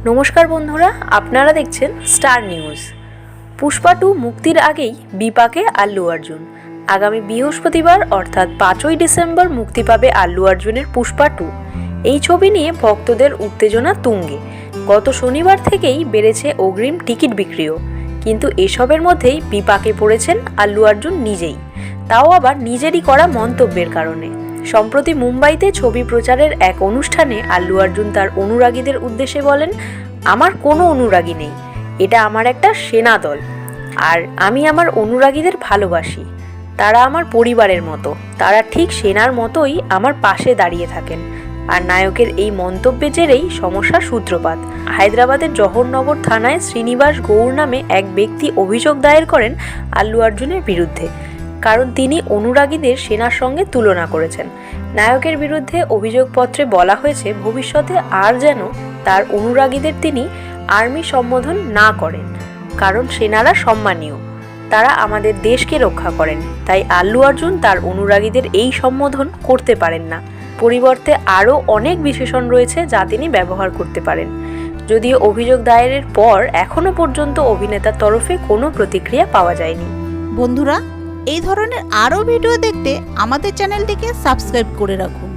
নমস্কার বন্ধুরা, আপনারা দেখছেন স্টার নিউজ। পুষ্পা 2 মুক্তির আগেই বিপাকে আল্লু অর্জুন। আগামী বৃহস্পতিবার অর্থাৎ 5ই ডিসেম্বর মুক্তি পাবে আল্লু অর্জুনের পুষ্পা 2। এই ছবি নিয়ে ভক্তদের উত্তেজনা তুঙ্গে। গত শনিবার থেকেই বেড়েছে অগ্রিম টিকিট বিক্রিও। কিন্তু এসবের মধ্যেই বিপাকে পড়েছেন আল্লু অর্জুন নিজেই, তাও আবার নিজেরই করা মন্তব্যের কারণে। সম্প্রতি মুম্বাইতে ছবি প্রচারের এক অনুষ্ঠানে আল্লু অর্জুন তার অনুরাগীদের উদ্দেশ্যে বলেন, আমার কোনো অনুরাগী নেই, এটা আমার একটা সেনা দল, আর আমি আমার অনুরাগীদের ভালোবাসি। তারা আমার পরিবারের মতো, তারা ঠিক সেনার মতোই আমার পাশে দাঁড়িয়ে থাকেন। আর নায়কের এই মন্তব্যের জেরেই সমস্যার সূত্রপাত। হায়দ্রাবাদের জওহরনগর থানায় শ্রীনিবাস গৌর নামে এক ব্যক্তি অভিযোগ দায়ের করেন আল্লু অর্জুনের বিরুদ্ধে, কারণ তিনি অনুরাগীদের সেনার সঙ্গে তুলনা করেছেন। নায়কের বিরুদ্ধে অভিযোগপত্রে বলা হয়েছে, ভবিষ্যতে আর যেন তার অনুরাগীদের তিনি আর্মি সম্বোধন না করেন, কারণ সেনারা সম্মানীয়, তারা আমাদের দেশকে রক্ষা করেন। তাই আল্লু অর্জুন তার অনুরাগীদের এই সম্বোধন করতে পারেন না। পরিবর্তে আরও অনেক বিশেষণ রয়েছে যা তিনি ব্যবহার করতে পারেন। যদিও অভিযোগ দায়েরের পর এখনও পর্যন্ত অভিনেতার তরফে কোনো প্রতিক্রিয়া পাওয়া যায়নি। বন্ধুরা, এই ধরনের আরও ভিডিও দেখতে আমাদের চ্যানেলটিকে সাবস্ক্রাইব করে রাখুন।